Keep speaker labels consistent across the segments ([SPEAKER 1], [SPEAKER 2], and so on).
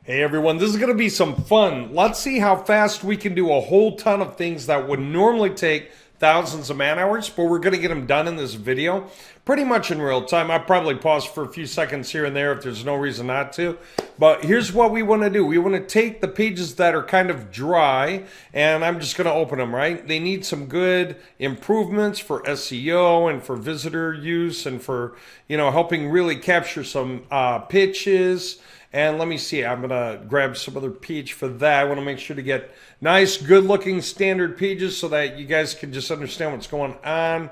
[SPEAKER 1] Hey everyone, this is going to be some fun. Let's see how fast we can do a whole ton of things that would normally take thousands of man hours, but we're going to get them done in this video pretty much in real time. I'll probably pause for a few seconds here and there if there's no reason not to. But here's what we want to do. We want to take the pages that are kind of dry, and I'm just going to open them, right? They need some good improvements for SEO and for visitor use and for, helping really capture some pitches. And let me see, I'm going to grab some other page for that. I want to make sure to get nice, good-looking standard pages so that you guys can just understand what's going on.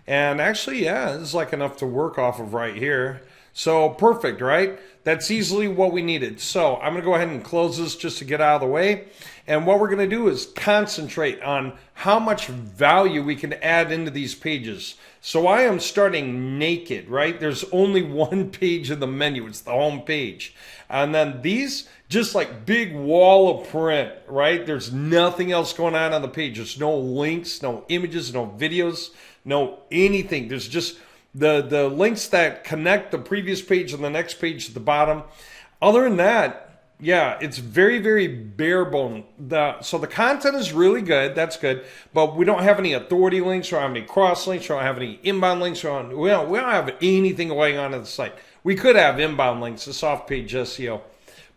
[SPEAKER 1] And actually, yeah, this is like enough to work off of right here. So perfect, right? That's easily what we needed. So I'm going to go ahead and close this just to get out of the way. And what we're going to do is concentrate on how much value we can add into these pages. So I am starting naked, right? There's only one page in the menu. It's the home page. And then these, just like big wall of print, right? There's nothing else going on the page. There's no links, no images, no videos, no anything. There's just the links that connect the previous page and the next page at the bottom. Other than that, yeah, it's very, very bare bone. So the content is really good. That's good. But we don't have any authority links. We don't have any cross links. We don't have any inbound links. We don't have anything going on the site. We could have inbound links, the soft page SEO.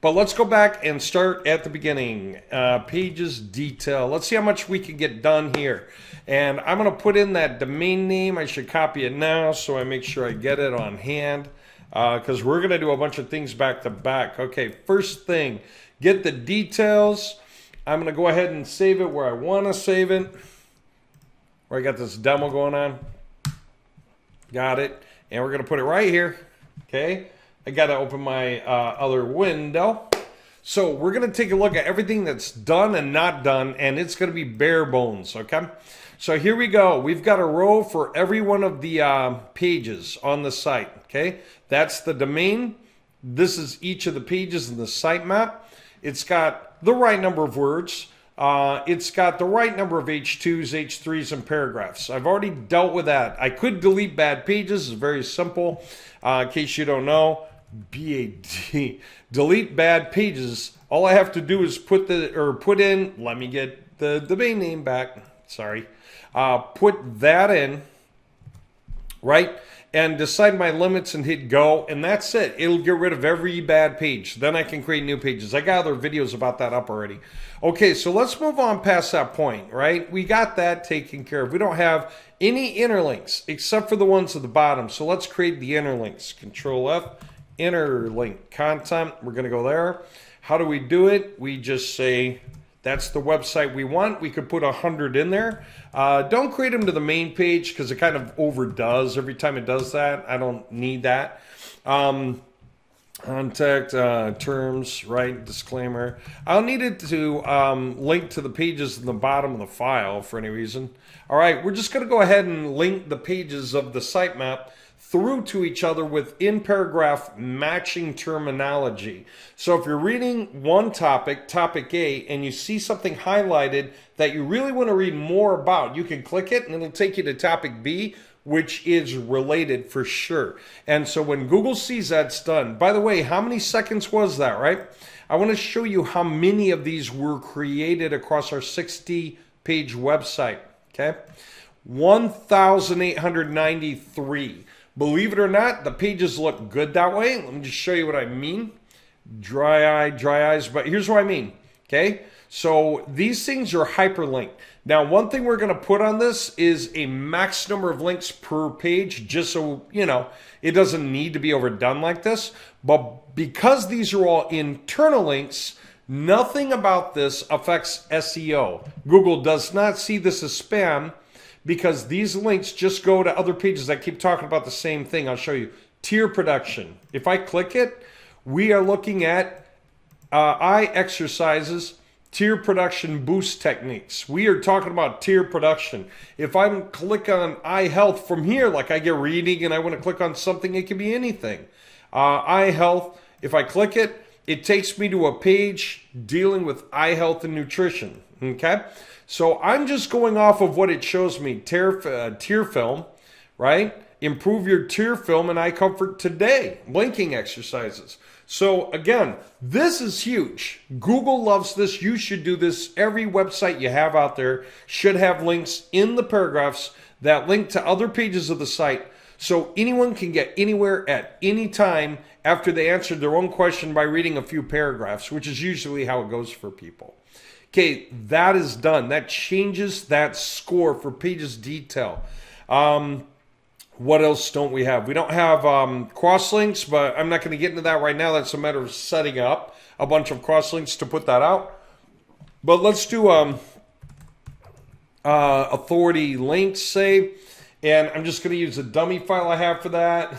[SPEAKER 1] But let's go back and start at the beginning. Pages detail. Let's see how much we can get done here. And I'm going to put in that domain name. I should copy it now so I make sure I get it on hand. Because we're going to do a bunch of things back to back. Okay, first thing, get the details. I'm going to go ahead and save it where I want to save it. Where I got this demo going on. Got it. And we're going to put it right here. Okay, I got to open my other window. So we're going to take a look at everything that's done and not done, and it's going to be bare bones, okay? So here we go. We've got a row for every one of the pages on the site, okay? That's the domain. This is each of the pages in the sitemap. It's got the right number of words. It's got the right number of H2s, H3s, and paragraphs. I've already dealt with that. I could delete bad pages. It's very simple. In case you don't know, BAD, delete bad pages. All I have to do is put in, let me get the domain name back. Sorry. Put that in, right? And decide my limits and hit go, and that's it. It'll get rid of every bad page. Then I can create new pages. I got other videos about that up already. Okay, so let's move on past that point, right? We got that taken care of. We don't have any interlinks except for the ones at the bottom. So let's create the interlinks. Control F, interlink content. We're going to go there. How do we do it? We just say that's the website we want. We could put 100 in there. Don't create them to the main page because it kind of overdoes every time it does that. I don't need that. Contact terms, right? Disclaimer. I'll need it to link to the pages in the bottom of the file for any reason. All right, we're just going to go ahead and link the pages of the sitemap through to each other with in-paragraph matching terminology. So if you're reading one topic, topic A, and you see something highlighted that you really want to read more about, you can click it and it'll take you to topic B, which is related for sure. And so when Google sees that's done, by the way, how many seconds was that, right? I want to show you how many of these were created across our 60-page website, okay? 1,893. Believe it or not, the pages look good that way. Let me just show you what I mean. Dry eyes, but here's what I mean, okay? So these things are hyperlinked. Now, one thing we're going to put on this is a max number of links per page, just so, it doesn't need to be overdone like this. But because these are all internal links, nothing about this affects SEO. Google does not see this as spam, because these links just go to other pages that keep talking about the same thing. I'll show you. Tier production. If I click it, we are looking at eye exercises, tier production boost techniques. We are talking about tier production. If I click on eye health from here, like I get reading and I want to click on something, it can be anything. Eye health, if I click it, it takes me to a page dealing with eye health and nutrition. Okay? So I'm just going off of what it shows me. Tear film, right? Improve your tear film and eye comfort today. Blinking exercises. So again, this is huge. Google loves this. You should do this. Every website you have out there should have links in the paragraphs that link to other pages of the site, so anyone can get anywhere at any time after they answered their own question by reading a few paragraphs, which is usually how it goes for people. Okay, that is done. That changes that score for pages detail. What else don't we have? We don't have cross links, but I'm not going to get into that right now. That's a matter of setting up a bunch of cross links to put that out. But let's do authority links, say, and I'm just going to use a dummy file I have for that.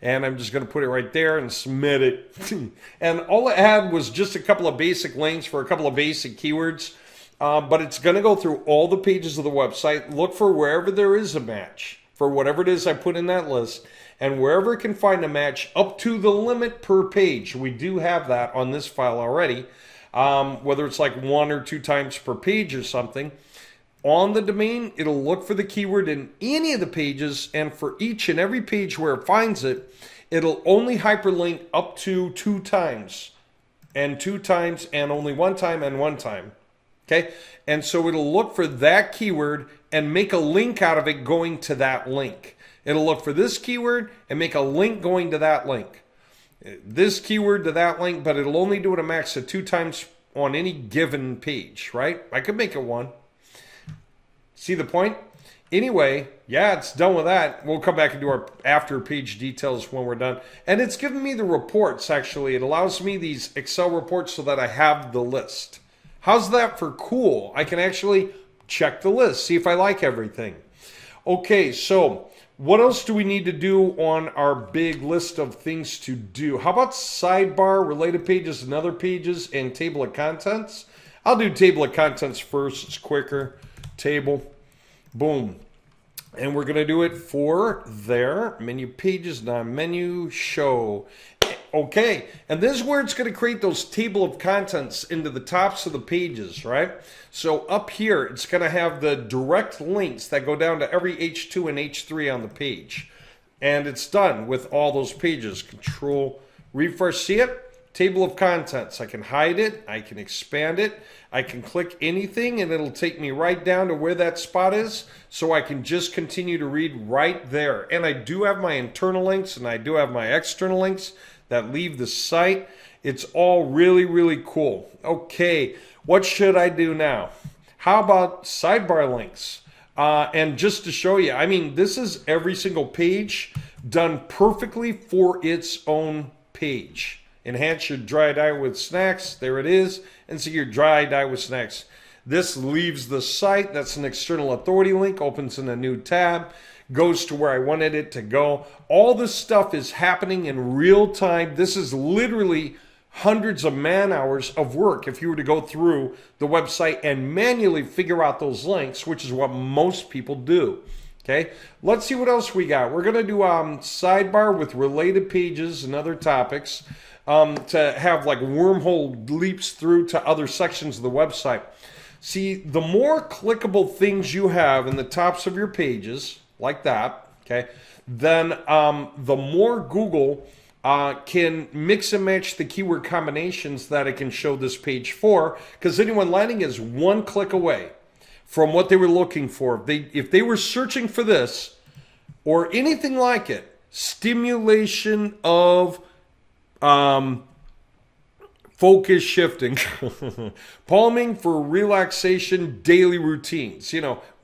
[SPEAKER 1] And I'm just going to put it right there and submit it. And all it had was just a couple of basic links for a couple of basic keywords. But it's going to go through all the pages of the website, look for wherever there is a match for whatever it is I put in that list, and wherever it can find a match up to the limit per page. We do have that on this file already, whether it's like 1 or 2 times per page or something. On the domain, it'll look for the keyword in any of the pages, and for each and every page where it finds it, it'll only hyperlink up to 2 times, and 2 times, and only 1 time, and 1 time. Okay, and so it'll look for that keyword and make a link out of it going to that link. It'll look for this keyword and make a link going to that link. This keyword to that link, but it'll only do it a max of 2 times on any given page, right? I could make it 1. See the point? Anyway, yeah, it's done with that. We'll come back and do our after page details when we're done. And it's giving me the reports, actually. It allows me these Excel reports so that I have the list. How's that for cool? I can actually check the list, see if I like everything. Okay, so what else do we need to do on our big list of things to do? How about sidebar, related pages and other pages, and table of contents? I'll do table of contents first. It's quicker. Table. Boom. And we're going to do it for there. Menu pages, non-menu, show. Okay, and this is where it's going to create those table of contents into the tops of the pages, right? So up here, it's going to have the direct links that go down to every H2 and H3 on the page. And it's done with all those pages. Control, refresh, see it? Table of contents. I can hide it. I can expand it. I can click anything and it'll take me right down to where that spot is, so I can just continue to read right there. And I do have my internal links and I do have my external links that leave the site. It's all really, really cool. Okay, what should I do now? How about sidebar links? And just to show you, I mean, this is every single page done perfectly for its own page. Enhance your dry dye with snacks. There it is. And see your dry dye with snacks. This leaves the site. That's an external authority link. Opens in a new tab. Goes to where I wanted it to go. All this stuff is happening in real time. This is literally hundreds of man hours of work if you were to go through the website and manually figure out those links, which is what most people do. Okay, let's see what else we got. We're going to do sidebar with related pages and other topics. To have like wormhole leaps through to other sections of the website. See, the more clickable things you have in the tops of your pages, like that, okay, then the more Google can mix and match the keyword combinations that it can show this page for, because anyone landing is 1 click away from what they were looking for. If they were searching for this or anything like it, stimulation of focus shifting, palming for relaxation, daily routines,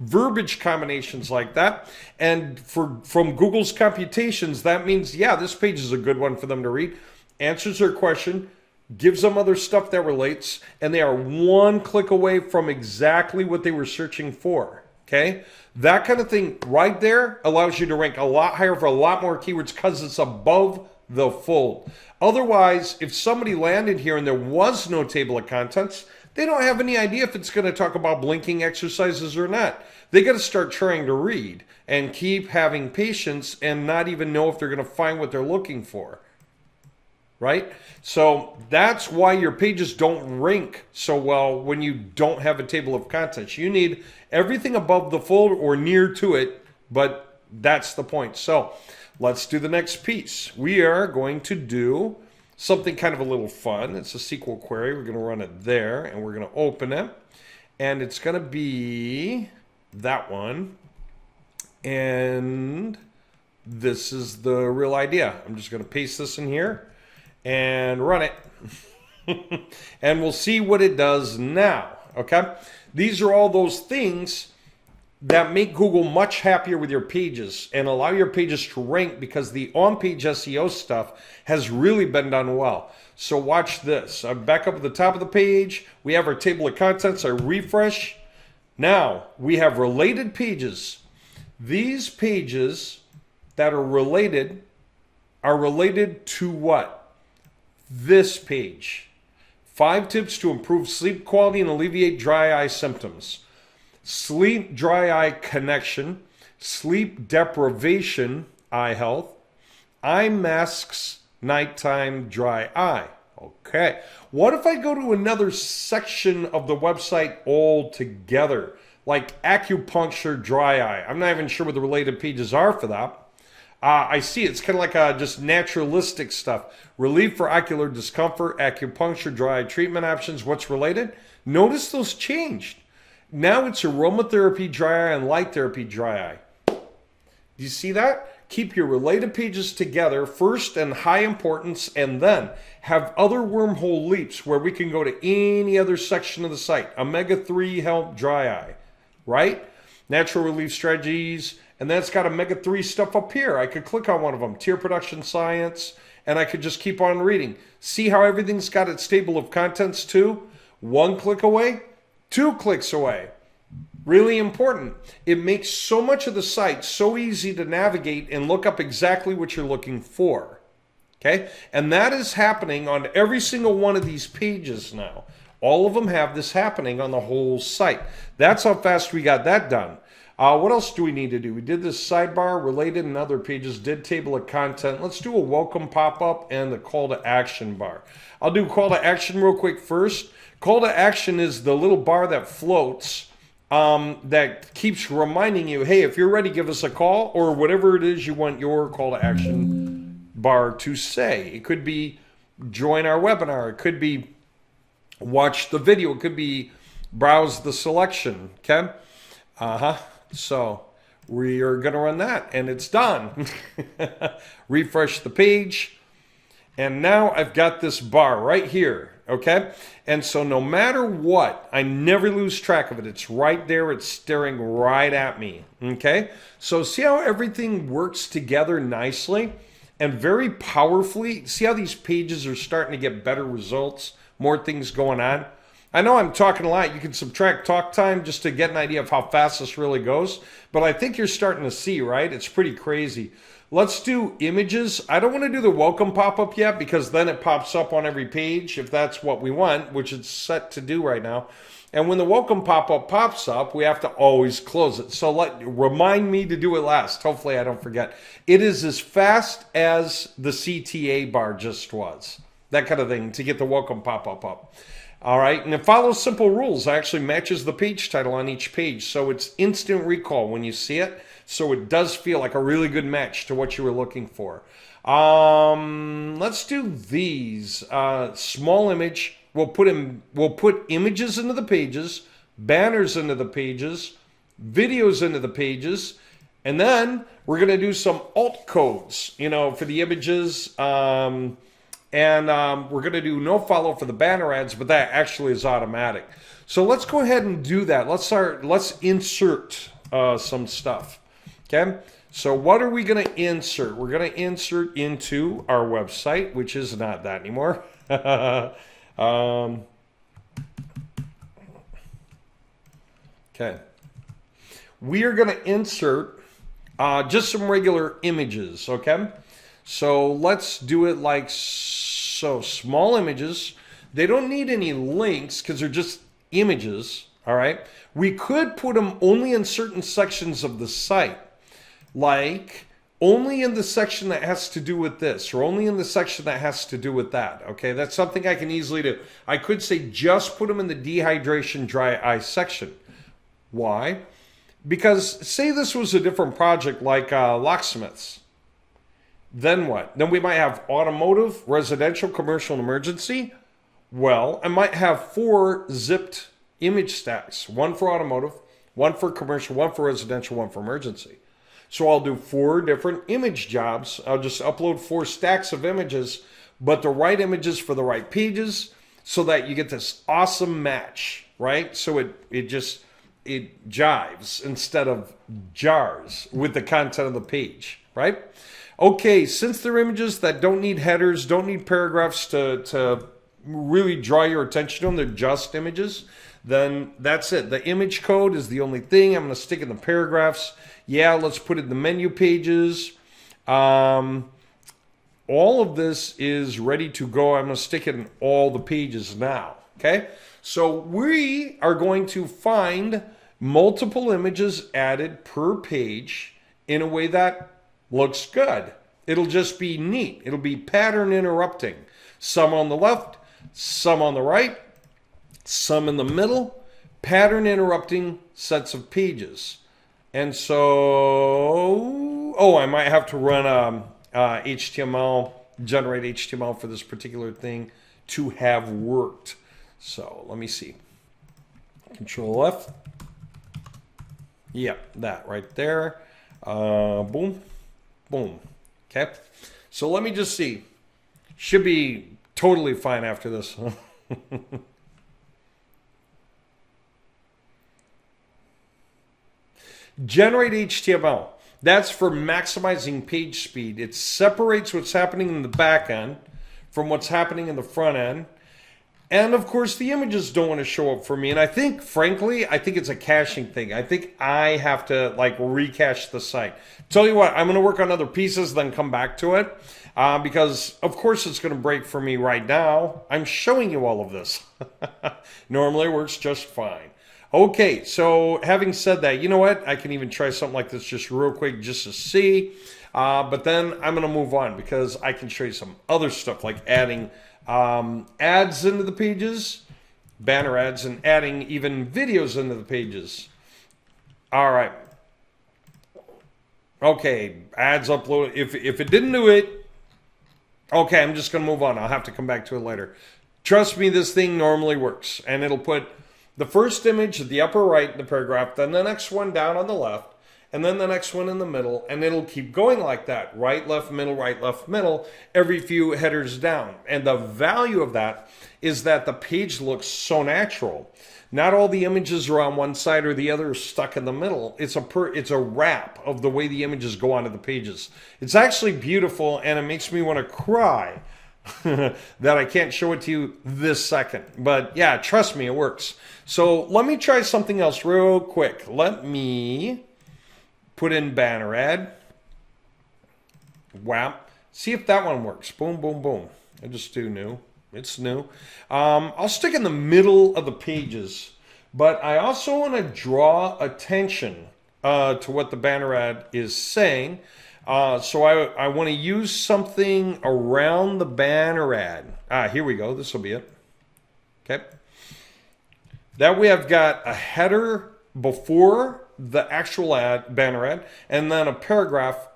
[SPEAKER 1] verbiage combinations like that. And from Google's computations, that means, yeah, this page is a good one for them to read. Answers their question, gives them other stuff that relates, and they are 1 click away from exactly what they were searching for. Okay? That kind of thing right there allows you to rank a lot higher for a lot more keywords because it's above the fold. Otherwise, if somebody landed here and there was no table of contents, they don't have any idea if it's going to talk about blinking exercises or not. They got to start trying to read and keep having patience and not even know if they're going to find what they're looking for. Right? So that's why your pages don't rank so well when you don't have a table of contents. You need everything above the fold or near to it, but that's the point. So let's do the next piece. We are going to do something kind of a little fun. It's a SQL query. We're going to run it there, and we're going to open it. And it's going to be that one. And this is the real idea. I'm just going to paste this in here and run it. And we'll see what it does now. Okay? These are all those things that make Google much happier with your pages and allow your pages to rank, because the on-page SEO stuff has really been done well. So watch this. I'm back up at the top of the page. We have our table of contents. I refresh. Now we have related pages. These pages that are related to what? This page. 5 tips to improve sleep quality and alleviate dry eye symptoms. Sleep dry eye connection, sleep deprivation, eye health, eye masks, nighttime dry eye. Okay. What if I go to another section of the website altogether, like acupuncture dry eye? I'm not even sure what the related pages are for that. I see it's kind of like just naturalistic stuff. Relief for ocular discomfort, acupuncture, dry eye treatment options. What's related? Notice those changed. Now it's aromatherapy dry eye and light therapy dry eye. Do you see that? Keep your related pages together first and high importance, and then have other wormhole leaps where we can go to any other section of the site. Omega-3 help dry eye, right? Natural relief strategies. And then it's got omega-3 stuff up here. I could click on one of them, tear production science, and I could just keep on reading. See how everything's got its table of contents too? 1 click away, 2 clicks away. Really important. It makes so much of the site so easy to navigate and look up exactly what you're looking for. Okay? And that is happening on every single one of these pages now. All of them have this happening on the whole site. That's how fast we got that done. What else do we need to do? We did this sidebar, related and other pages, did table of content. Let's do a welcome pop-up and the call to action bar. I'll do call to action real quick first. Call to action is the little bar that floats that keeps reminding you, hey, if you're ready, give us a call, or whatever it is you want your call to action bar to say. It could be join our webinar. It could be watch the video. It could be browse the selection. Okay? So we are going to run that, and it's done. Refresh the page, and now I've got this bar right here, okay? And so no matter what, I never lose track of it. It's right there. It's staring right at me, okay? So see how everything works together nicely and very powerfully? See how these pages are starting to get better results, more things going on? I know I'm talking a lot. You can subtract talk time just to get an idea of how fast this really goes. But I think you're starting to see, right? It's pretty crazy. Let's do images. I don't want to do the welcome pop-up yet, because then it pops up on every page if that's what we want, which it's set to do right now. And when the welcome pop-up pops up, we have to always close it. So remind me to do it last. Hopefully I don't forget. It is as fast as the CTA bar just was. That kind of thing, to get the welcome pop-up up. All right, and it follows simple rules. It actually matches the page title on each page, so it's instant recall when you see it. So it does feel like a really good match to what you were looking for. Let's do these. Small image. We'll put images into the pages, banners into the pages, videos into the pages, and then we're going to do some alt codes, for the images. And we're going to do no follow for the banner ads, but that actually is automatic. So let's go ahead and do that. Let's insert some stuff. Okay. So what are we going to insert? We're going to insert into our website, which is not that anymore. Okay. We are going to insert just some regular images. Okay. So let's do it like so. Small images. They don't need any links because they're just images. All right. We could put them only in certain sections of the site, like only in the section that has to do with this, or only in the section that has to do with that. Okay. That's something I can easily do. I could say just put them in the dehydration dry eye section. Why? Because say this was a different project like locksmiths. Then what? Then we might have automotive, residential, commercial, and emergency. Well, I might have 4 zipped image stacks. 1 for automotive, 1 for commercial, 1 for residential, 1 for emergency. So I'll do 4 different image jobs. I'll just upload 4 stacks of images, but the right images for the right pages so that you get this awesome match, right? So it jives instead of jars with the content of the page, right? Okay, since they're images that don't need headers, don't need paragraphs to really draw your attention to them, they're just images, then that's it. The image code is the only thing. I'm going to stick in the paragraphs. Yeah, let's put it in the menu pages. All of this is ready to go. I'm going to stick it in all the pages now. Okay, so we are going to find multiple images added per page in a way that looks good. It'll just be neat. It'll be pattern interrupting. Some on the left, some on the right, some in the middle, pattern interrupting sets of pages. And so, I might have to run HTML, generate HTML for this particular thing to have worked. So let me see. Control F. Yep, that right there. Boom, boom. Okay. So let me just see. Should be totally fine after this. Generate HTML. That's for maximizing page speed. It separates what's happening in the back end from what's happening in the front end. And of course, the images don't want to show up for me. And I think, frankly, it's a caching thing. I think I have to like recache the site. Tell you what, I'm going to work on other pieces, then come back to it. Because of course it's going to break for me right now. I'm showing you all of this. Normally it works just fine. Okay, so having said that, you know what? I can even try something like this just real quick just to see. But then I'm going to move on because I can show you some other stuff like adding ads into the pages, banner ads, and adding even videos into the pages. All right. Okay, ads uploaded. If it didn't do it, okay, I'm just going to move on. I'll have to come back to it later. Trust me, this thing normally works. And it'll put the first image at the upper right in the paragraph, then the next one down on the left, and then the next one in the middle, and it'll keep going like that. Right, left, middle, every few headers down. And the value of that is that the page looks so natural. Not all the images are on one side or the other stuck in the middle. It's a wrap of the way the images go onto the pages. It's actually beautiful, and it makes me want to cry that I can't show it to you this second. But yeah, trust me, it works. So let me try something else real quick. Let me put in banner ad. Wow. See if that one works. Boom, boom, boom. I just do new. It's new. I'll stick in the middle of the pages, but I also want to draw attention to what the banner ad is saying. So I want to use something around the banner ad. Here we go. This will be it. Okay. That way I've got a header before the actual ad, banner ad, and then a paragraph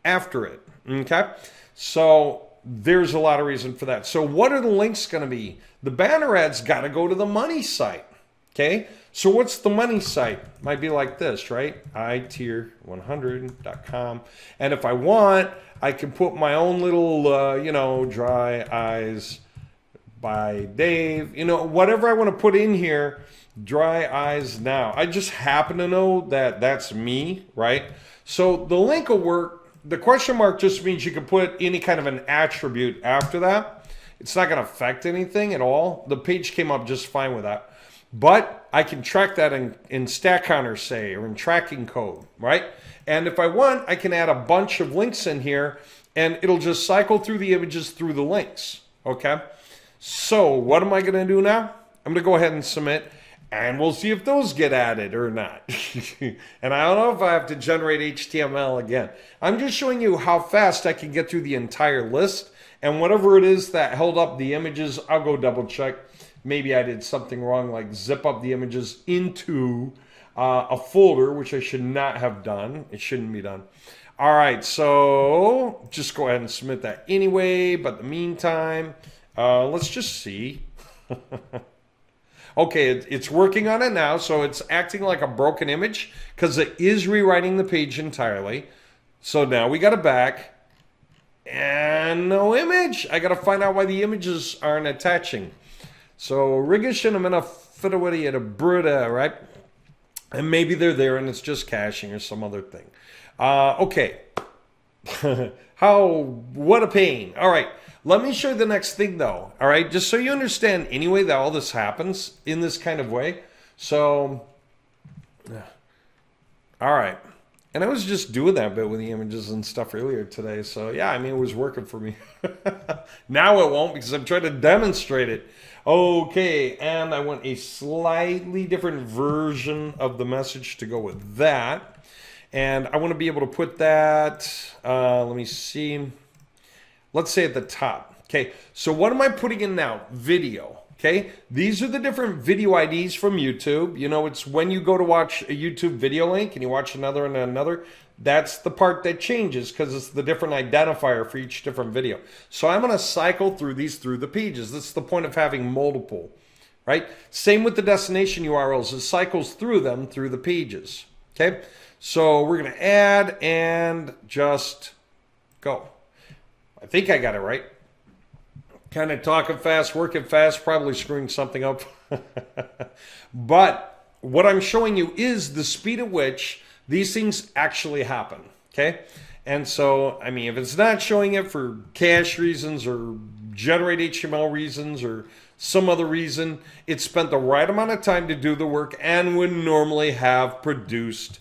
[SPEAKER 1] after it. Okay. So there's a lot of reason for that. So what are the links going to be? The banner ad's got to go to the money site. Okay. So what's the money site? Might be like this, right? itier100.com. And if I want, I can put my own little, dry eyes by Dave, whatever I want to put in here, dry eyes now. I just happen to know that that's me, right? So the link will work. The question mark just means you can put any kind of an attribute after that. It's not going to affect anything at all. The page came up just fine with that. But I can track that in Stack Counter, say, or in tracking code, right? And if I want, I can add a bunch of links in here, and it'll just cycle through the images through the links, okay? So what am I going to do now? I'm going to go ahead and submit, and we'll see if those get added or not. And I don't know if I have to generate HTML again. I'm just showing you how fast I can get through the entire list, and whatever it is that held up the images, I'll go double check. Maybe I did something wrong, like zip up the images into a folder, which I should not have done. It shouldn't be done. All right, so just go ahead and submit that anyway. But in the meantime, let's just see. Okay, it's working on it now, so it's acting like a broken image because it is rewriting the page entirely. So now we got it back, and no image. I got to find out why the images aren't attaching. So Rigashin, I'm gonna Fidawati at a Bruda, right? And maybe they're there and it's just caching or some other thing. Okay. What a pain. All right. Let me show you the next thing though. All right. Just so you understand anyway that all this happens in this kind of way. So, all right. And I was just doing that bit with the images and stuff earlier today. So yeah, I mean, it was working for me. Now it won't because I'm trying to demonstrate it. Okay, and I want a slightly different version of the message to go with that. And I want to be able to put that, let me see, let's say at the top. Okay, so what am I putting in now? Video. Okay, these are the different video IDs from YouTube. You know, it's when you go to watch a YouTube video link and you watch another and another. That's the part that changes because it's the different identifier for each different video. So I'm going to cycle through these through the pages. That's the point of having multiple, right? Same with the destination URLs. It cycles through them through the pages. Okay, so we're going to add and just go. I think I got it right. Kind of talking fast, working fast, probably screwing something up. But what I'm showing you is the speed at which these things actually happen, okay? And so, I mean, if it's not showing it for cache reasons or generate HTML reasons or some other reason, it spent the right amount of time to do the work and would normally have produced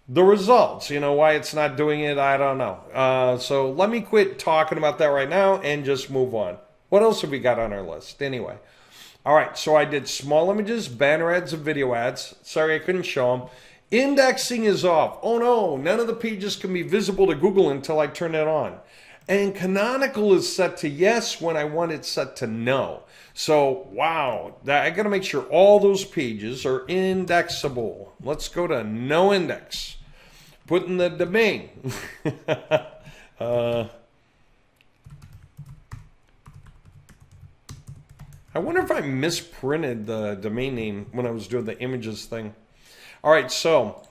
[SPEAKER 1] the results. You know, why it's not doing it, I don't know. So let me quit talking about that right now and just move on. What else have we got on our list? Anyway. All right, so I did small images, banner ads, and video ads. Sorry, I couldn't show them. Indexing is off. Oh no, none of the pages can be visible to Google until I turn it on. And canonical is set to yes when I want it set to no. So, wow, I got to make sure all those pages are indexable. Let's go to no index. Put in the domain. I wonder if I misprinted the domain name when I was doing the images thing. All right, so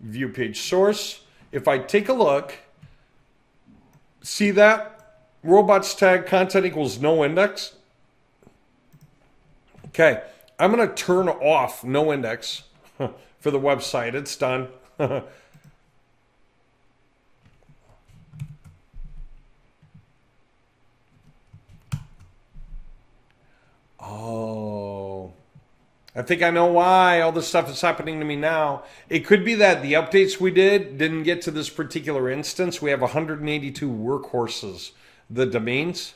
[SPEAKER 1] view page source. If I take a look, see that? Robots tag content equals no index. Okay, I'm going to turn off no index for the website. It's done. Oh, I think I know why all this stuff is happening to me now. It could be that the updates we didn't get to this particular instance. We have 182 workhorses, the domains.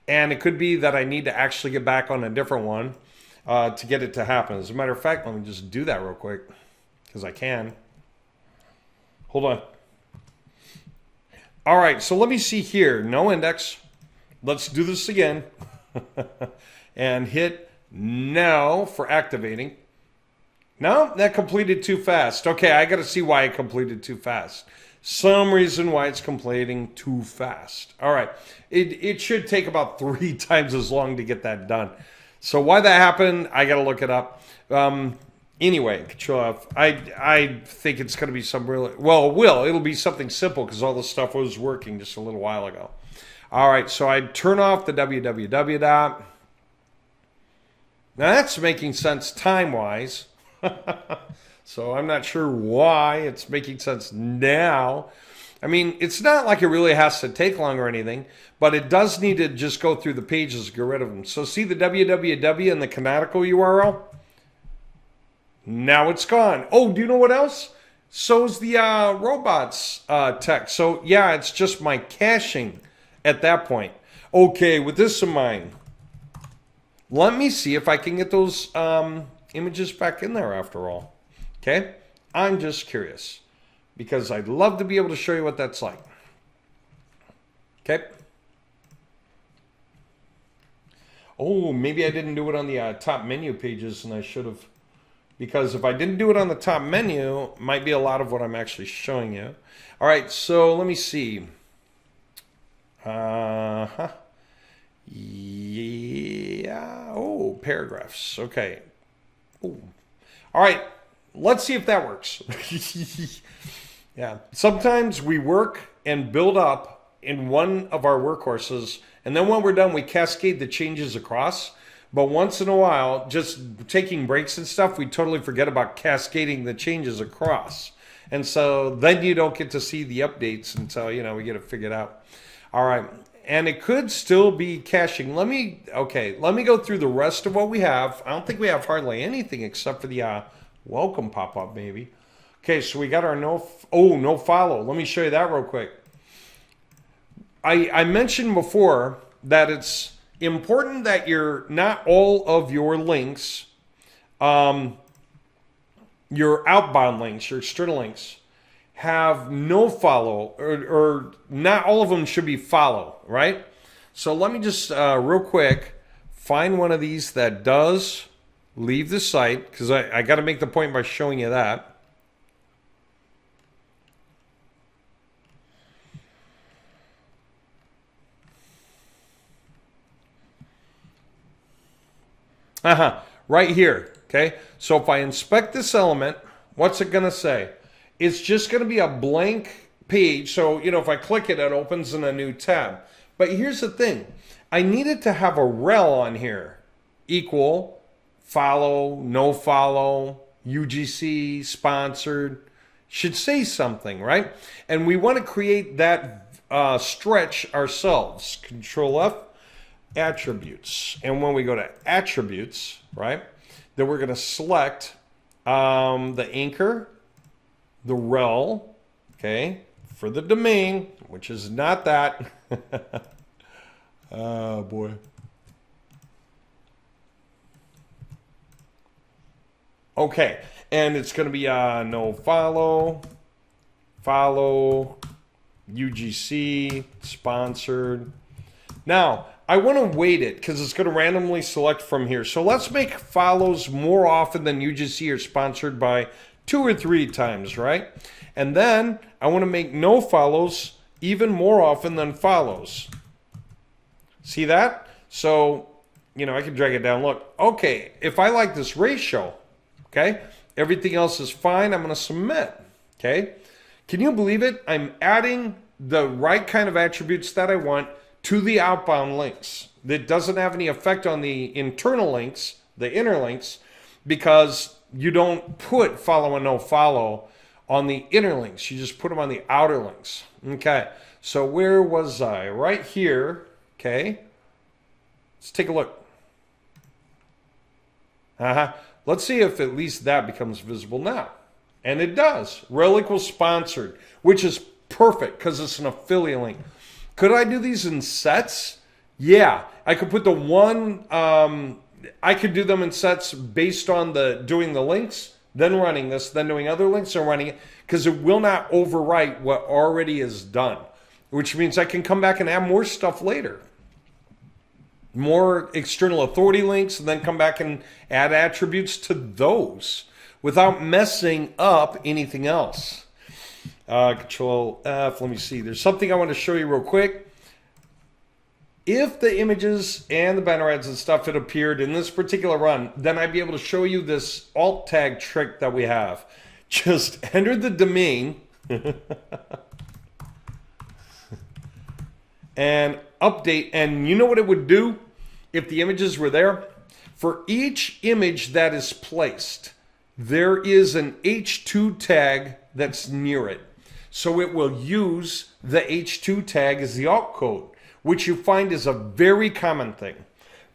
[SPEAKER 1] And it could be that I need to actually get back on a different one to get it to happen. As a matter of fact, let me just do that real quick because I can. Hold on. All right, so let me see here. No index. Let's do this again. And hit no for activating. No, that completed too fast. Okay, I got to see why it completed too fast. Some reason why it's completing too fast. All right, it should take about 3 times as long to get that done. So why that happened, I got to look it up. Anyway, Control F. I think it's going to be some really, well, it'll be something simple because all the stuff was working just a little while ago. All right, so I turn off the www dot. Now that's making sense time-wise. So I'm not sure why it's making sense now. I mean, it's not like it really has to take long or anything, but it does need to just go through the pages to get rid of them. So see the www and the canonical URL? Now it's gone. Oh, do you know what else? So's the robots text. So yeah, it's just my caching at that point. Okay, with this in mind, let me see if I can get those images back in there after all. Okay, I'm just curious because I'd love to be able to show you what that's like. Okay. Oh, maybe I didn't do it on the top menu pages and I should have because if I didn't do it on the top menu, it might be a lot of what I'm actually showing you. All right, so let me see. Yeah. Oh, paragraphs. Okay. Ooh. All right. Let's see if that works. Yeah. Sometimes we work and build up in one of our workhorses, and then when we're done, we cascade the changes across. But once in a while, just taking breaks and stuff, we totally forget about cascading the changes across. And so then you don't get to see the updates until, we get it figured out. All right. And it could still be caching. Let me go through the rest of what we have. I don't think we have hardly anything except for the welcome pop-up, maybe. Okay, so we got our no follow. Let me show you that real quick. I mentioned before that it's important that not all of your links, your outbound links, your external links, have no follow, or not all of them should be follow, right? So let me just real quick find one of these that does leave the site, because I got to make the point by showing you that. Right here, okay? So if I inspect this element, what's it going to say? It's just going to be a blank page. So, if I click it, it opens in a new tab. But here's the thing. I needed to have a rel on here. Equal, follow, no follow, UGC, sponsored. Should say something, right? And we want to create that stretch ourselves. Control F, attributes. And when we go to attributes, right, then we're going to select the anchor, the rel, okay, for the domain, which is not that. Oh, boy. Okay, and it's going to be no follow, UGC, sponsored. Now, I want to weight it because it's going to randomly select from here. So let's make follows more often than UGC or sponsored by 2 or 3 times, right? And then I want to make no follows even more often than follows. See that? So, I can drag it down. Look, okay, if I like this ratio, okay, everything else is fine. I'm going to submit, okay? Can you believe it? I'm adding the right kind of attributes that I want to the outbound links. That doesn't have any effect on the internal links, the inner links, because you don't put follow and no follow on the inner links. You just put them on the outer links. Okay, so where was I? Right here, okay. Let's take a look. Let's see if at least that becomes visible now. And it does. Rel equals sponsored, which is perfect because it's an affiliate link. Could I do these in sets? Yeah, I could put the one, I could do them in sets based on doing the links, then running this, then doing other links and running it, because it will not overwrite what already is done, which means I can come back and add more stuff later. More external authority links, and then come back and add attributes to those without messing up anything else. Control F, let me see. There's something I want to show you real quick. If the images and the banner ads and stuff had appeared in this particular run, then I'd be able to show you this alt tag trick that we have. Just enter the domain and update, and you know what it would do if the images were there? For each image that is placed, there is an H2 tag that's near it. So it will use the H2 tag as the alt code, which you find is a very common thing.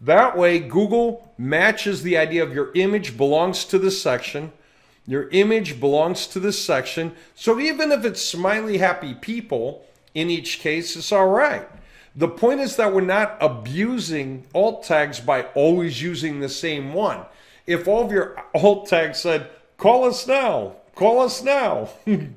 [SPEAKER 1] That way, Google matches the idea of your image belongs to this section. Your image belongs to this section. So even if it's smiley, happy people, in each case, it's all right. The point is that we're not abusing alt tags by always using the same one. If all of your alt tags said, call us now, call us now,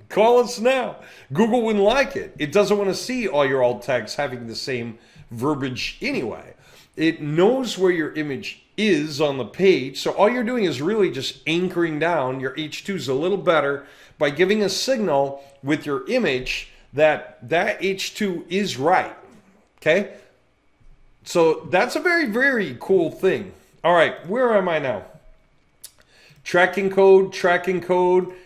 [SPEAKER 1] call us now, Google wouldn't like it. It doesn't want to see all your alt tags having the same verbiage anyway. It knows where your image is on the page. So all you're doing is really just anchoring down your H2s a little better by giving a signal with your image that that H2 is right. Okay? So that's a very, very cool thing. All right, where am I now? Tracking code,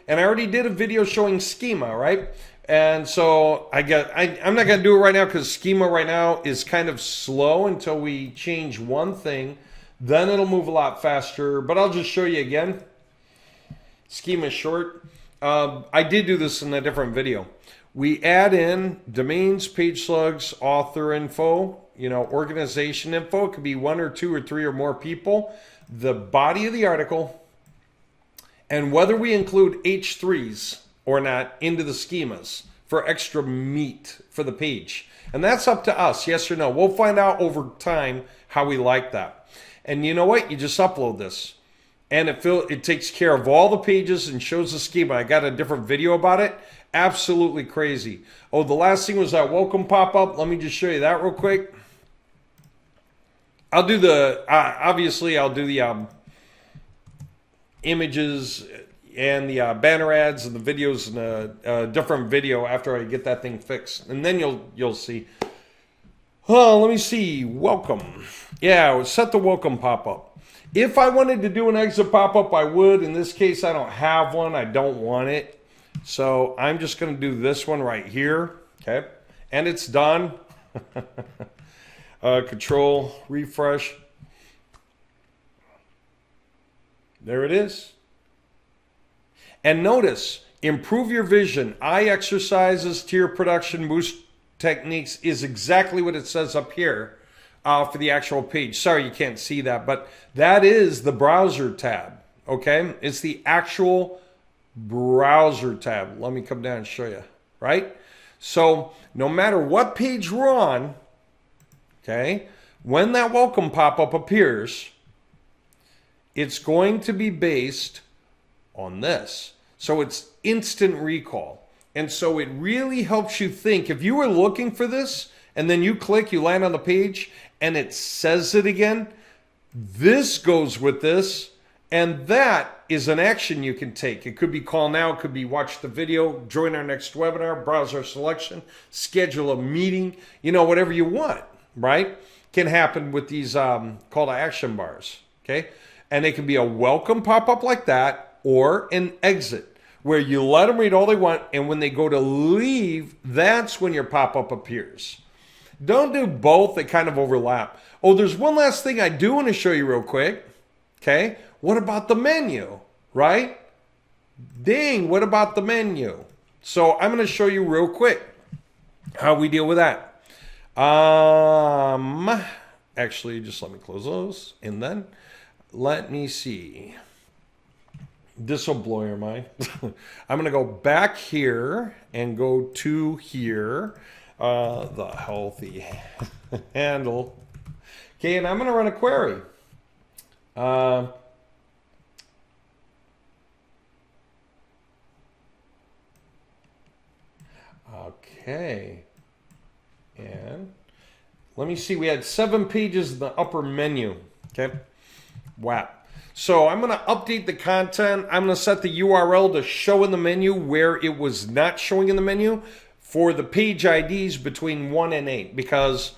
[SPEAKER 1] and I already did a video showing schema, right? And so I'm not gonna do it right now because schema right now is kind of slow until we change one thing. Then it'll move a lot faster, but I'll just show you again. Schema is short. I did do this in a different video. We add in domains, page slugs, author info, organization info. It could be 1 or 2 or 3 or more people, the body of the article, and whether we include H3s or not into the schemas for extra meat for the page. And that's up to us, yes or no. We'll find out over time how we like that. And you know what? You just upload this. And it takes care of all the pages and shows the schema. I got a different video about it. Absolutely crazy. Oh, the last thing was that welcome pop-up. Let me just show you that real quick. I'll do the, obviously I'll do the images and the banner ads and the videos in a different video after I get that thing fixed. And then you'll see. Oh, let me see. Welcome. Yeah, set the welcome pop-up. If I wanted to do an exit pop-up, I would. In this case, I don't have one. I don't want it. So I'm just going to do this one right here. Okay. And it's done. Control, refresh. There it is. And notice, improve your vision. Eye exercises, tier production, boost techniques is exactly what it says up here for the actual page. Sorry, you can't see that, but that is the browser tab. Okay, it's the actual browser tab. Let me come down and show you, right? So no matter what page we're on, okay, when that welcome pop-up appears, it's going to be based on this. So it's instant recall. And so it really helps you think. If you were looking for this and then you click, you land on the page and it says it again, this goes with this. And that is an action you can take. It could be call now, it could be watch the video, join our next webinar, browse our selection, schedule a meeting, whatever you want, right? Can happen with these call to action bars, okay? And it can be a welcome pop-up like that or an exit where you let them read all they want, and when they go to leave, that's when your pop-up appears. Don't do both, they kind of overlap. Oh, there's one last thing I do want to show you real quick, okay? What about the menu, right? Dang, what about the menu? So I'm going to show you real quick how we deal with that. Actually, just let me close those. And then let me see. This will blow your mind. I'm going to go back here and go to here. The healthy handle. Okay, and I'm going to run a query. Okay, and let me see, we had 7 pages in the upper menu, okay, wow. So I'm going to update the content. I'm going to set the URL to show in the menu where it was not showing in the menu for the page IDs between 1 and 8 because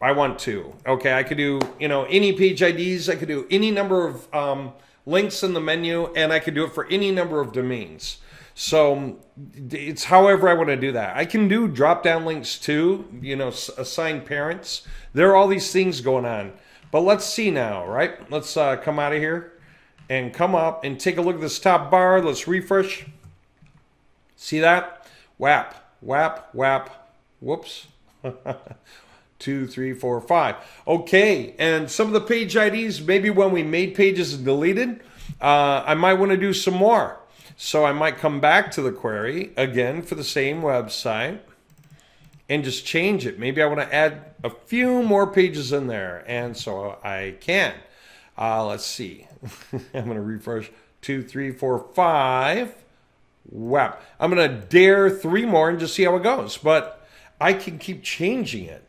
[SPEAKER 1] I want to. Okay, I could do, any page IDs. I could do any number of links in the menu, and I could do it for any number of domains. So it's however I want to do that. I can do drop-down links too, assign parents. There are all these things going on. But let's see now, right? Let's come out of here and come up and take a look at this top bar. Let's refresh. See that? WAP, WAP, WAP. Whoops. 2, 3, 4, 5. Okay, and some of the page IDs, maybe when we made pages and deleted, I might want to do some more. So I might come back to the query again for the same website and just change it. Maybe I want to add a few more pages in there, and so I can. Let's see. I'm going to refresh 2, 3, 4, 5. Wow. I'm going to dare 3 more and just see how it goes. But I can keep changing it.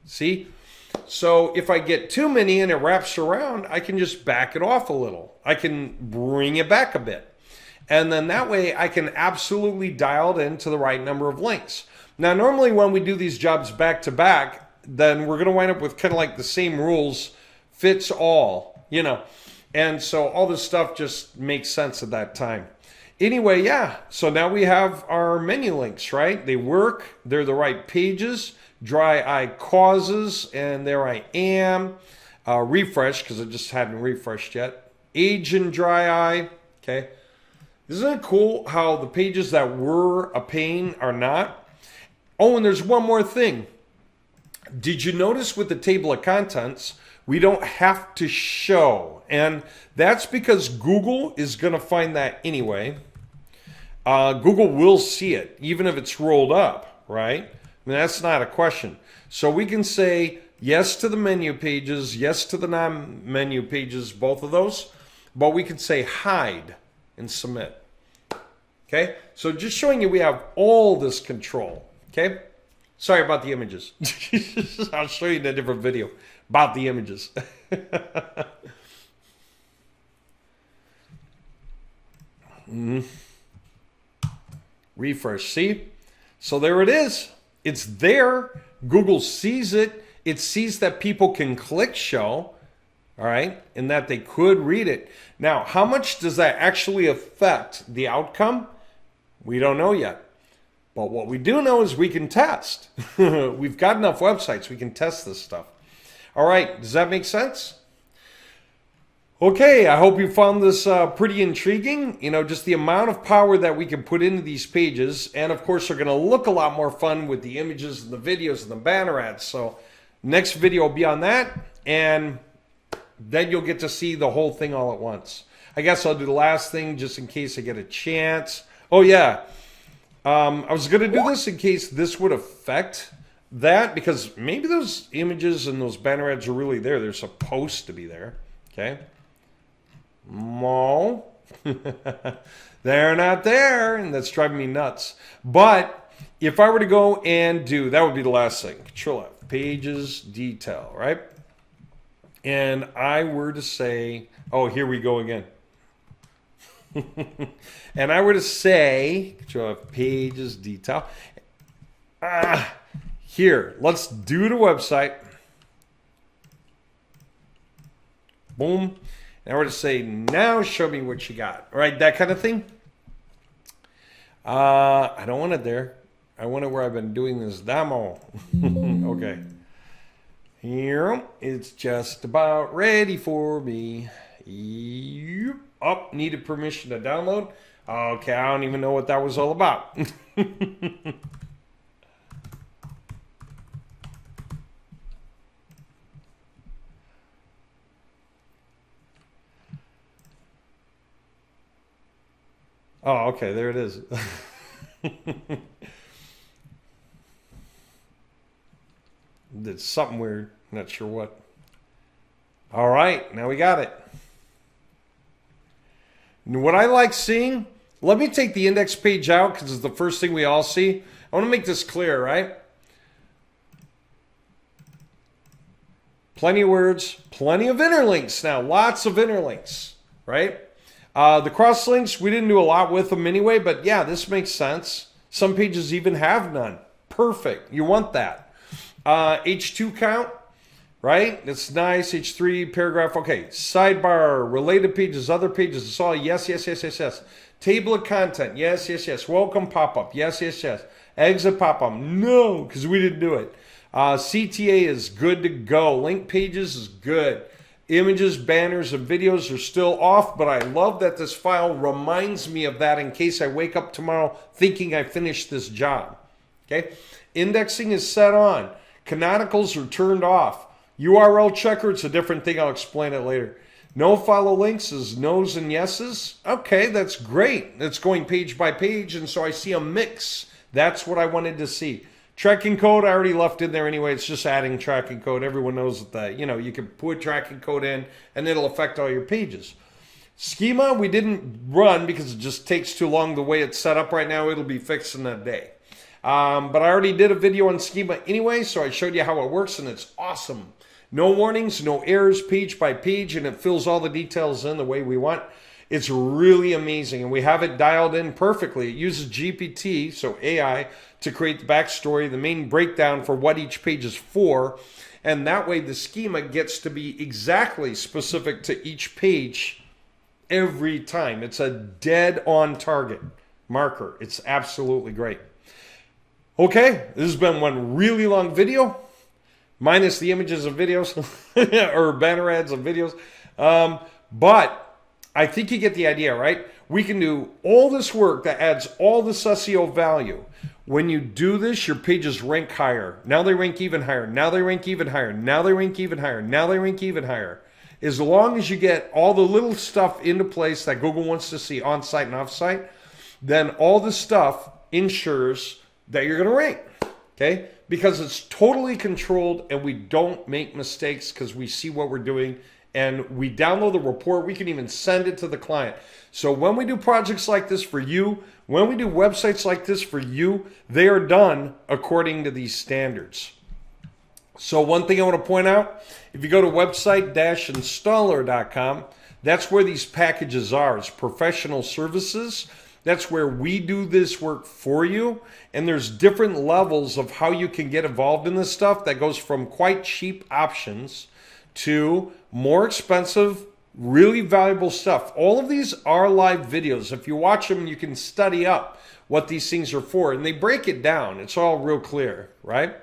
[SPEAKER 1] See? So if I get too many and it wraps around, I can just back it off a little. I can bring it back a bit. And then that way I can absolutely dial it into the right number of links. Now, normally when we do these jobs back to back, then we're going to wind up with kind of like the same rules fits all, you know. And so all this stuff just makes sense at that time. Anyway, yeah, so now we have our menu links, right? They work, they're the right pages, dry eye causes, and there I am. Refresh, because I just hadn't refreshed yet. Age and dry eye, okay. Isn't it cool how the pages that were a pain are not? Oh, and there's one more thing. Did you notice with the table of contents, we don't have to show? And that's because Google is going to find that anyway. Google will see it, even if it's rolled up, right? I mean, that's not a question. So we can say yes to the menu pages, yes to the non-menu pages, both of those. But we can say hide and submit. Okay? So just showing you we have all this control. Okay? Sorry about the images. I'll show you in a different video about the images. Refresh. See? So there it is. It's there. Google sees it. It sees that people can click show. All right? And that they could read it. Now, how much does that actually affect the outcome? We don't know yet. But what we do know is we can test. We've got enough websites. We can test this stuff. All right. Does that make sense? Okay. I hope you found this pretty intriguing. You know, just the amount of power that we can put into these pages. And, of course, they're going to look a lot more fun with the images and the videos and the banner ads. So next video will be on that. And then you'll get to see the whole thing all at once. I guess I'll do the last thing just in case I get a chance. Oh, yeah. I was going to do this in case this would affect that, because maybe those images and those banner ads are really there. They're supposed to be there. Okay. No. They're not there, and that's driving me nuts. But if I were to go and do, that would be the last thing. Control F, pages, detail, right? And I were to say, oh, here we go again. And I were to say, control F, pages, detail. Here, let's do the website. Boom. And I were to say, now show me what you got. All right, that kind of thing. I don't want it there. I want it where I've been doing this demo. Okay. Here, it's just about ready for me. Yep. Oh, needed permission to download. Okay, I don't even know what that was all about. Oh, okay, there it is. Did something weird. Not sure what. All right, now we got it. What I like seeing, let me take the index page out because it's the first thing we all see. I want to make this clear, right? Plenty of words, plenty of interlinks now, lots of interlinks, right? The cross links, we didn't do a lot with them anyway, but yeah, this makes sense. Some pages even have none. Perfect. You want that. H2 count, right? It's nice. H3 paragraph. Okay. Sidebar, related pages, other pages. It's all yes, yes, yes, yes, yes. Table of content. Yes, yes, yes. Welcome pop-up. Yes, yes, yes. Exit pop-up. No, because we didn't do it. CTA is good to go. Link pages is good. Images, banners, and videos are still off, but I love that this file reminds me of that in case I wake up tomorrow thinking I finished this job. Okay. Indexing is set on. Canonicals are turned off. URL checker, it's a different thing. I'll explain it later. No follow links is no's and yeses. Okay, that's great. It's going page by page, and so I see a mix. That's what I wanted to see. Tracking code, I already left in there anyway. It's just adding tracking code. Everyone knows that, you know, you can put tracking code in, and it'll affect all your pages. Schema, we didn't run because it just takes too long the way it's set up right now. It'll be fixed in a day. But I already did a video on schema anyway, so I showed you how it works, and it's awesome. No warnings, no errors, page by page, and it fills all the details in the way we want. It's really amazing, and we have it dialed in perfectly. It uses GPT, so AI, to create the backstory, the main breakdown for what each page is for, and that way the schema gets to be exactly specific to each page every time. It's a dead-on target marker. It's absolutely great. Okay, this has been one really long video, minus the images of videos, or banner ads of videos, but I think you get the idea, right? We can do all this work that adds all this SEO value. When you do this, your pages rank higher. Now they rank even higher. Now they rank even higher. Now they rank even higher. Now they rank even higher. As long as you get all the little stuff into place that Google wants to see on-site and off-site, then all this stuff ensures that you're going to rank, okay? Because it's totally controlled and we don't make mistakes because we see what we're doing and we download the report. We can even send it to the client. So when we do projects like this for you, when we do websites like this for you, they are done according to these standards. So one thing I want to point out, if you go to website-installer.com, that's where these packages are. It's professional services. That's where we do this work for you. And there's different levels of how you can get involved in this stuff that goes from quite cheap options to more expensive, really valuable stuff. All of these are live videos. If you watch them, you can study up what these things are for. And they break it down. It's all real clear, right?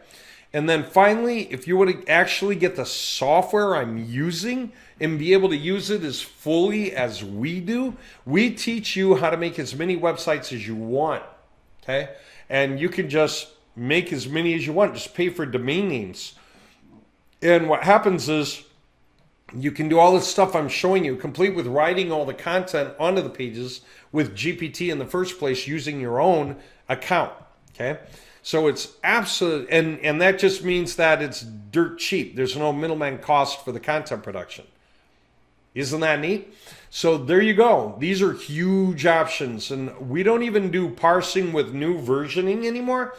[SPEAKER 1] And then finally, if you want to actually get the software I'm using and be able to use it as fully as we do, we teach you how to make as many websites as you want, okay? And you can just make as many as you want. Just pay for domain names. And what happens is you can do all this stuff I'm showing you, complete with writing all the content onto the pages with GPT in the first place using your own account, okay? So it's absolute, and that just means that it's dirt cheap. There's no middleman cost for the content production. Isn't that neat? So there you go. These are huge options, and we don't even do parsing with new versioning anymore.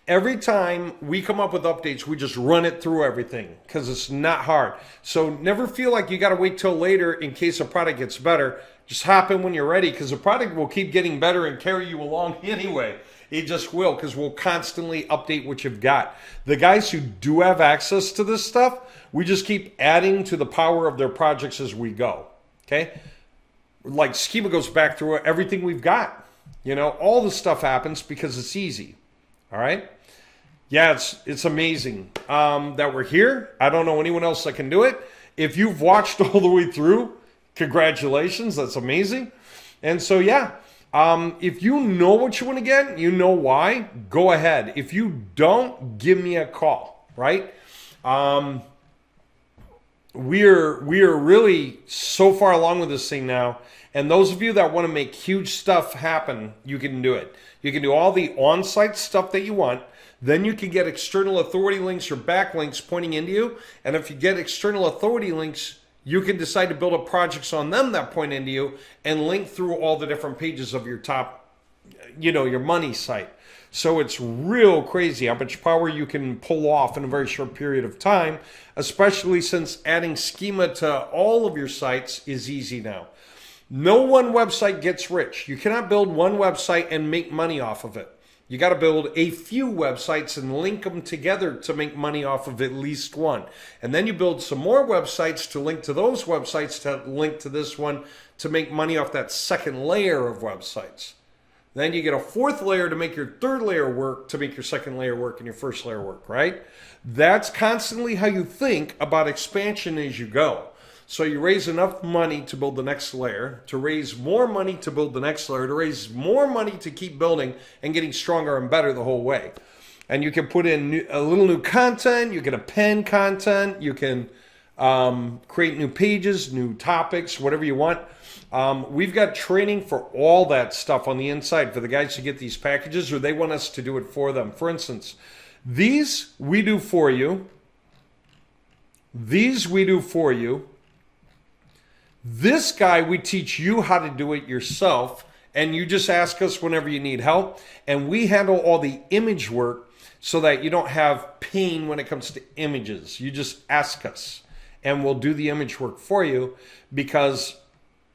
[SPEAKER 1] Every time we come up with updates, we just run it through everything because it's not hard. So never feel like you got to wait till later in case a product gets better. Just hop in when you're ready because the product will keep getting better and carry you along anyway. It just will because we'll constantly update what you've got. The guys who do have access to this stuff, we just keep adding to the power of their projects as we go, okay? Like Schema goes back through everything we've got. You know, all the stuff happens because it's easy, all right? Yeah, it's amazing that we're here. I don't know anyone else that can do it. If you've watched all the way through, congratulations, that's amazing. And so, yeah. If you know what you want to get, you know why, go ahead. If you don't, give me a call, right? We are really so far along with this thing now. And those of you that want to make huge stuff happen, you can do it. You can do all the on-site stuff that you want. Then you can get external authority links or backlinks pointing into you. And if you get external authority links, you can decide to build up projects on them that point into you and link through all the different pages of your top, your money site. So it's real crazy how much power you can pull off in a very short period of time, especially since adding schema to all of your sites is easy now. No one website gets rich. You cannot build one website and make money off of it. You got to build a few websites and link them together to make money off of at least one. And then you build some more websites to link to those websites to link to this one to make money off that second layer of websites. Then you get a fourth layer to make your third layer work, to make your second layer work and your first layer work, right? That's constantly how you think about expansion as you go. So you raise enough money to build the next layer, to raise more money to build the next layer, to raise more money to keep building and getting stronger and better the whole way. And you can put in a little new content, you can append content, you can create new pages, new topics, whatever you want. We've got training for all that stuff on the inside for the guys who get these packages or they want us to do it for them. For instance, these we do for you. These we do for you. This guy, we teach you how to do it yourself, and you just ask us whenever you need help, and we handle all the image work so that you don't have pain when it comes to images. You just ask us and we'll do the image work for you, because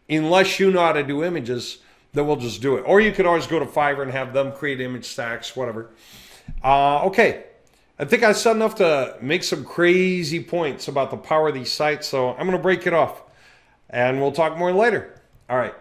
[SPEAKER 1] unless you know how to do images, then we'll just do it. Or you could always go to Fiverr and have them create image stacks, whatever. Okay, I think I said enough to make some crazy points about the power of these sites, so I'm going to break it off and we'll talk more later. All right.